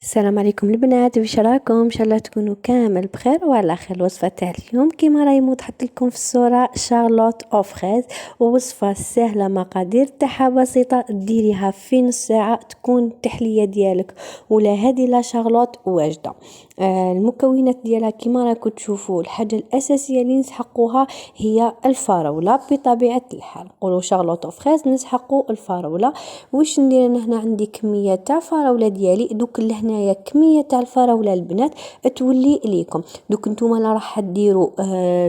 السلام عليكم البنات، واش راكم؟ ان شاء الله تكونوا كامل بخير وعلى خير. الوصفه تاع اليوم كيما راهي موضحت لكم في الصوره شارلوت او فريز، ووصفه سهله مقادير تاعها بسيطه، ديريها في نص ساعه تكون التحليه ديالك ولا هذه لا شارلوت واجده. المكونات ديالها كيما راكم تشوفوا، الحاجه الاساسيه اللي نسحقوها هي الفراوله. بطبيعه الحال نقولوا شارلوت او فريز نسحقوا الفراوله. واش ندير انا هنا؟ عندي كميه تاع فراوله ديالي، دوك لهنايا كميه تاع الفراوله البنات تولي ليكم. دوك نتوما لا راح ديروا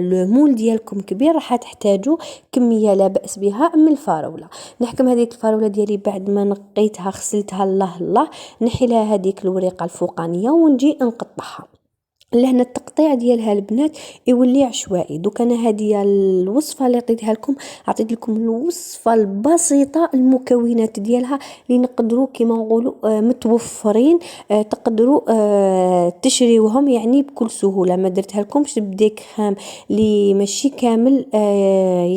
لو مول ديالكم كبير، راح تحتاجوا كميه لا باس بها من الفراوله. نحكم هذيك الفراوله ديالي بعد ما نقيتها غسلتها الله نحي لها هذيك الوريقه الفوقانيه ونجي نقطعها. لهنا التقطيع ديالها البنات يولي عشوائي. دوك انا هذه الوصفه اللي عطيتها لكم، عطيت لكم الوصفه البسيطه، المكونات ديالها اللي نقدروا كيما نقولوا متوفرين، تقدروا تشريوهم يعني بكل سهوله. ما درتها لكمش بديك خام اللي ماشي كامل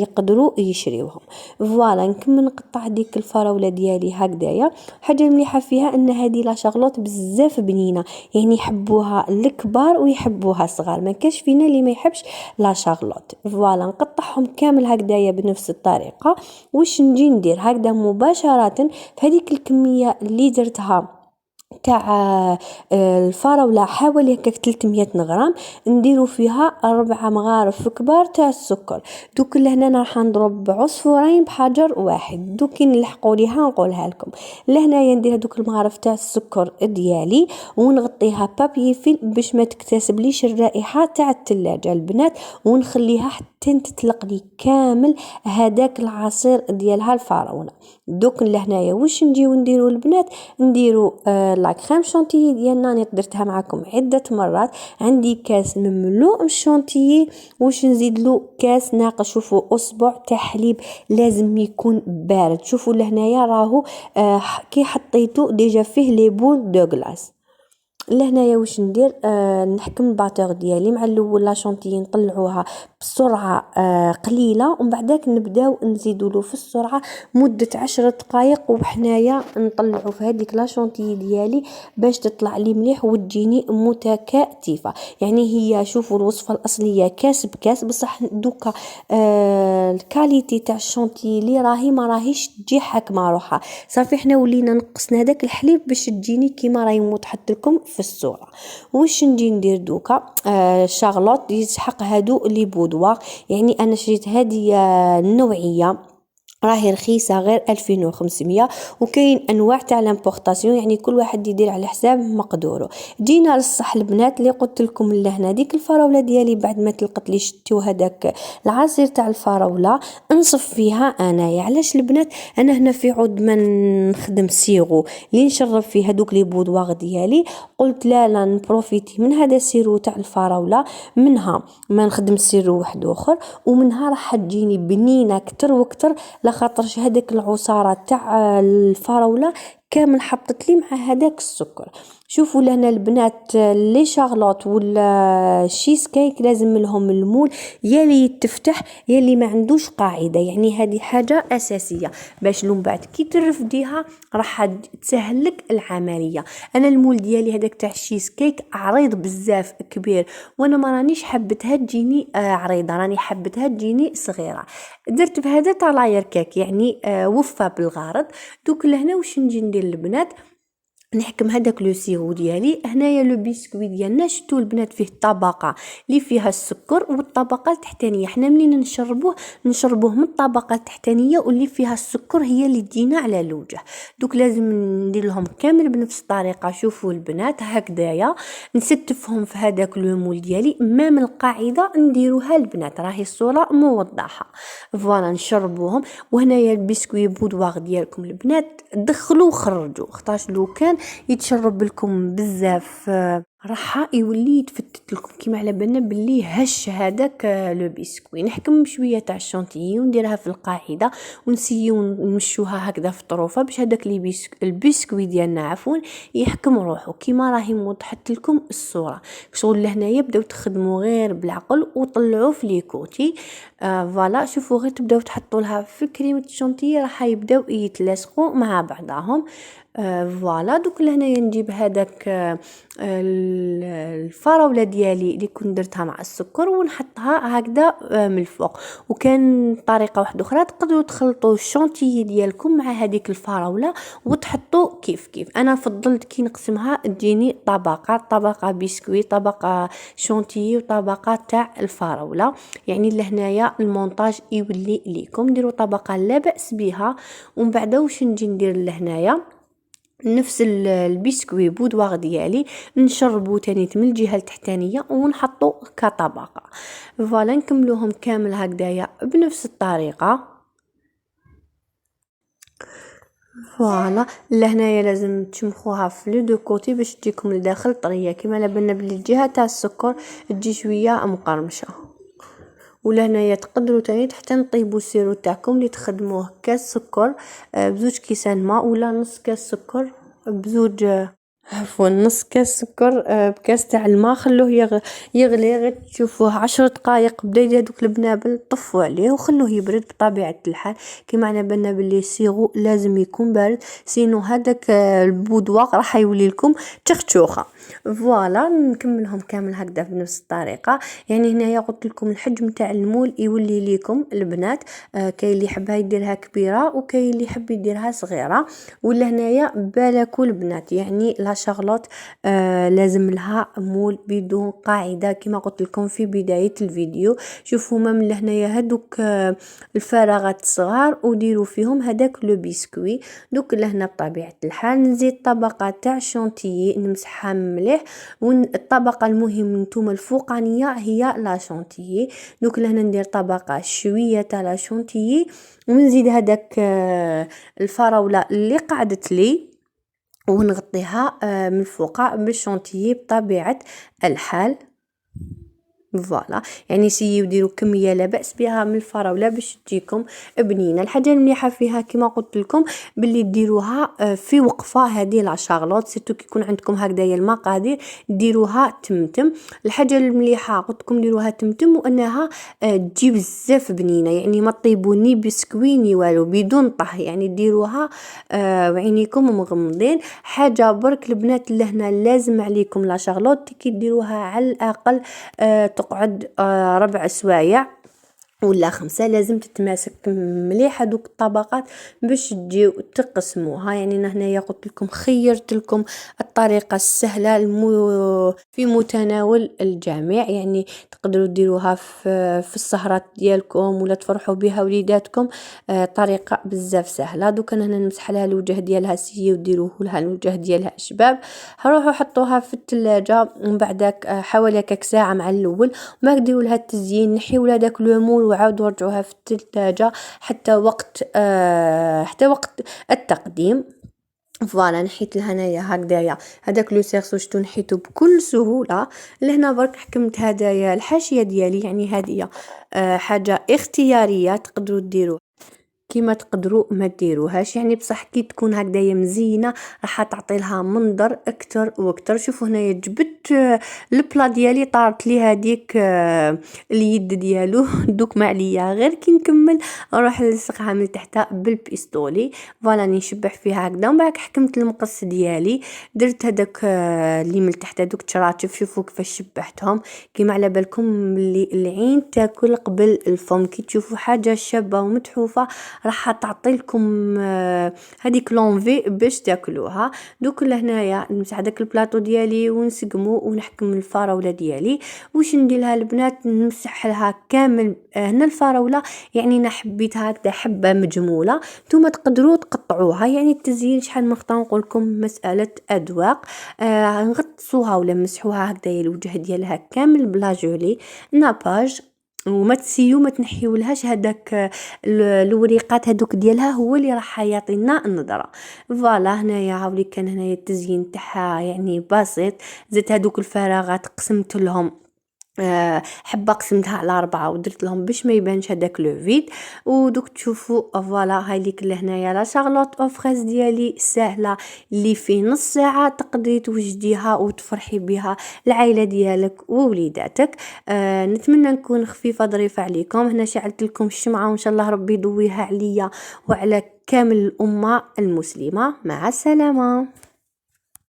يقدروا يشريوهم. فوالا نكمل نقطع ديك الفراوله ديالي هكذايا. حاجه مليحه فيها ان هذه لا شغلوط بزاف بنينه، يعني يحبوها الكبار ويحبوها الصغار، ما كاش فينا اللي ما يحبش لا شارلوت. فوالا نقطعهم كامل هكذايا بنفس الطريقه. واش نجي ندير هكذا مباشره في هذيك الكميه اللي درتها تاع الفراوله، حوالي هكاك 300 غرام، نديرو فيها 4 مغارف كبار تاع السكر. دوك لهنا راح نضرب عصفورين بحجر واحد. دوك كي نلحقوا ليها نقولها لكم. لهنايا ندير هذوك المغارف تاع السكر ديالي ونغطيها بابي فيل باش ما تكتسبليش الرائحه تاع الثلاجه البنات، ونخليها حتى تطلق لي كامل هذاك العصير ديالها الفراوله. دوك لهنايا واش نجيو نديرو البنات؟ نديرو لا كريم شانتيي ديالنا. انا درتها معكم عده مرات. عندي كاس مملوء بالشانتيي، واش نزيد له كاس ناقص. شوفوا اصبع تاع حليب لازم يكون بارد. شوفوا لهنايا راهو كي حطيته ديجا فيه لي بول دو غلاس. لهنايا واش ندير؟ نحكم الباتور ديالي مع الاول لا شونتيي نطلعوها بسرعه قليله، ومن بعداك نبداو نزيدوا له في السرعه مده 10 دقائق، وحنايا نطلعوا في هذيك لا شونتيي ديالي باش تطلع لي مليح وتجيني متكاتفه. يعني هي شوفوا الوصفه الاصليه كاس بكاس، بصح دوكا الكاليتي تاع الشونتيي اللي راهي ما راهيش تجي حكمه روحها. صافي حنا ولينا نقصنا هذاك الحليب باش تجيني كيما راهي موضحت لكم في الصوره. واش نجي ندير دوكا؟ شارلوت يسحق هادو لي بودوار. يعني انا شريت هذه النوعيه راهي رخيصه غير 2500، وكاين انواع تاع لامبورطاسيون، يعني كل واحد يدير على حساب مقدوره. جينا للصح البنات اللي قلت لكم لهنا، ديك الفراوله ديالي بعد ما تلقت لي شتو هذاك العصير تاع الفراوله نصف فيها انايا. علاش البنات؟ انا هنا في عود ما نخدم سيرو اللي نشرب فيه هذوك لي بودواغ ديالي، قلت لا نبروفيتي من هذا السيرو تاع الفراوله، منها ما نخدم سيرو واحد اخر، ومنها راح تجيني بنينه كتر وكتر، لخاطرش هذاك العصاره تاع الفراوله كامل حطت لي مع هذاك السكر. شوفوا لهنا البنات لي شارلوت ولا شيز كيك لازم لهم المول يلي يتفتح يلي ما عندوش قاعده، يعني هذه حاجه اساسيه باش لون بعد كي ترفديها راح تسهل لك العمليه. انا المول ديالي هذاك تاع الشيز كيك عريض بزاف كبير، وانا ما رانيش حبتها تجيني عريضه، راني حبتها تجيني صغيره. درت بهذا طلاير كيك يعني وفى بالغرض. دوك لهنا واش نجي ندير البنات؟ نحكم هذاك لو سيرو ديالي. هنايا لو بيسكوي ديالنا شتو البنات فيه الطبقه اللي فيها السكر والطبقه التحتانيه. حنا منين نشربوه من الطبقه التحتانيه، واللي فيها السكر هي اللي تجينا على الوجه. دوك لازم ندير لهم كامل بنفس الطريقه. شوفوا البنات هكذايا نستفهم في هذاك لو مول ديالي، مام القاعده نديروها البنات راهي الصوره موضحه. فوالا نشربوهم. وهنايا البسكوي بودواغ ديالكم البنات دخلوا وخرجوا، اختاش لو كان يتشرب لكم بزاف راح يولي يتفتت لكم كيما على بالنا باللي هش هذاك لو بسكوي. نحكم شويه تاع الشونتيي ونديرها في القاعده ونسيو نمشوها هكذا في طروفه باش هذاك البسكوي ديالنا عفوا يحكم روحه كيما راهي موضحت لكم الصوره. شغل لهنايا بداو تخدموا غير بالعقل وطلعوا في ليكوتي. فوالا شوفوا غير تبداو تحطوا لها في كريمه الشونتيي راح يبداو يتلاصقوا مع بعضهم. فوالا دوك لهنايا نجيب هذاك الفراوله ديالي اللي كنت درتها مع السكر ونحطها هكذا من الفوق. وكان طريقه واحده اخرى تقدروا تخلطوا الشونتيي ديالكم مع هذيك الفراوله وتحطوا كيف كيف. انا فضلت كي نقسمها تجيني طبقه بسكويت، طبقه شونتيي، وطبقه تاع الفراوله. يعني لهنايا المونتاج يولي ليكم ديروا طبقه لا باس بها. ومن بعد واش نجي ندير لهنايا نفس البسكوي بودواغ ديالي نشربو تاني من الجهه التحتانيه ونحطو كطبقه. فوالا نكملوهم كامل هكذايا بنفس الطريقه. فوالا لهنايا لازم تشمخوها في لو دو كوتي باش تجيكم لداخل طريه، كما على بالنا بلي الجهه تاع السكر تجي شويه مقرمشه. ولهنايا تقدروا تاني حتى نطيبوا السيرو تاعكم اللي تخدموه كاس سكر بزوج كيسان ماء ولا نص كاس سكر بزوج عفوا نص كاس سكر بكاس تاع الماء. خلوه يغلي غير تشوفوه 10 دقائق بدا يدير هذوك البنابل، طفوا عليه وخلوه يبرد بطبيعه الحال. كيما على بالنا باللي السيرو لازم يكون بارد، سينو هذاك البودواق راح يولي لكم تختشوخه. فوالا نكملهم كامل هكذا بنفس الطريقه. يعني هنايا قلت لكم الحجم تاع المول يولي لكم البنات كاين اللي يحبها يديرها كبيره وكاين اللي يحب يديرها صغيره. ولا هنايا بالكل البنات يعني لا شارلوت لازم لها مول بدون قاعده كما قلت لكم في بدايه الفيديو. شوفوا من لهنايا هذوك الفراغات الصغار وديروا فيهم هذاك لو بسكوي. دوك لهنا بطبيعه الحال نزيد طبقه تاع شونتيي نمسحها مليح. والطبقه المهم نتوما الفوقانيه هي لا شونتيي. دوك لهنا ندير طبقه شويه تاع لا شونتيي ونزيد هذاك الفراوله اللي قعدت لي ونغطيها من الفوق بالشونتيي بطبيعه الحال. فوالا يعني سيو ديروا كميه لا باس بها من الفراوله باش تجيكم بنينه. الحاجه المليحه فيها كما قلت لكم باللي ديروها في وقفه هذه لا شارلوت سيتو كي يكون عندكم هكذايا المقادير ديروها تمتم. الحاجه المليحه قلت لكم ديروها تمتم وانها تجي بزاف بنينه. يعني ما طيبوني بسكوي ني والو بدون طهي، يعني ديروها وعينيكم مغمضين. حاجه برك البنات لهنا لازم عليكم لا شارلوت كي ديروها على الاقل تقعد 4 سوايع ولا 5. لازم تتماسك مليح هذوك الطبقات باش تجيو تقسموها. يعني انا هنايا قلت لكم خيرت لكم الطريقه السهله في متناول الجميع. يعني تقدروا ديروها في السهرات ديالكم ولا تفرحوا بها وليداتكم. طريقه بزاف سهله. دوك انا هنا نمسح لها الوجه ديالها سي وديروه لها الوجه ديالها شباب. روحوا حطوها في الثلاجه ومن بعدك حوالي هكاك ساعه مع الاول. ما ديروا لها التزيين نحيوا لها داك لو مول وعاودوا رجعوها في الثلاجه حتى وقت التقديم. فوالا نحيت لها هنايا هكذايا هذاك لو سيرسو شتو نحيته بكل سهوله. لهنا برك حكمت هدايا الحاشيه ديالي. يعني هذه حاجه اختياريه تقدروا ديروا كيما تقدروا ما ديروهاش. يعني بصح كي تكون هكذايا مزينه راح تعطي لها منظر اكثر واكثر. شوفوا هنايا جبت البلا ديالي طارت لي هذيك اليد ديالو دوك ما عليا غير كي نكمل نروح نلصقها من تحت بالبيستولي. فوالا نشبح فيها هكذا. ومن بعد حكمت المقص ديالي درت هذاك اللي من تحت هذوك الشراطف. شوفوا كيفاش شبحتهم. كيما على بالكم اللي العين تاكل قبل الفم. كي تشوفوا حاجه شابه ومتحوفه راح تعطي لكم هذيك لونفي باش تاكلوها. دوك لهنايا نمسح داك البلاطو ديالي ونسقمو ونحكم الفراوله ديالي. واش ندير لها البنات نمسح لها كامل هنا الفراوله. يعني انا حبيتها هكذا حبه مجموله. نتوما تقدروا تقطعوها. يعني التزيين شحال ما نقول لكم مساله اذواق. نغطسوها ولا نمسحوها هكذا الوجه ديالها كامل بلا جولي ناباج. وما تسيو ما تنحيولهاش هذاك الوريقات هذوك ديالها هو اللي راح يعطينا النظره. فوالا هنايا هاولي كان هنايا التزيين تاعها يعني بسيط. زدت هذوك الفراغات قسمت لهم حبه قسمتها على 4 ودرت لهم باش ما يبانش هذاك لو فيد. ودوك تشوفوا فوالا هاي ليك لهنايا لا شارلوت او فريز ديالي سهله، اللي في نص ساعه تقدري توجديها وتفرحي بها العائله ديالك ووليداتك. نتمنى نكون خفيفه ظريفه عليكم. هنا شعلت لكم الشمعه وان شاء الله ربي يضويها عليا وعلى كامل الامه المسلمه. مع السلامه.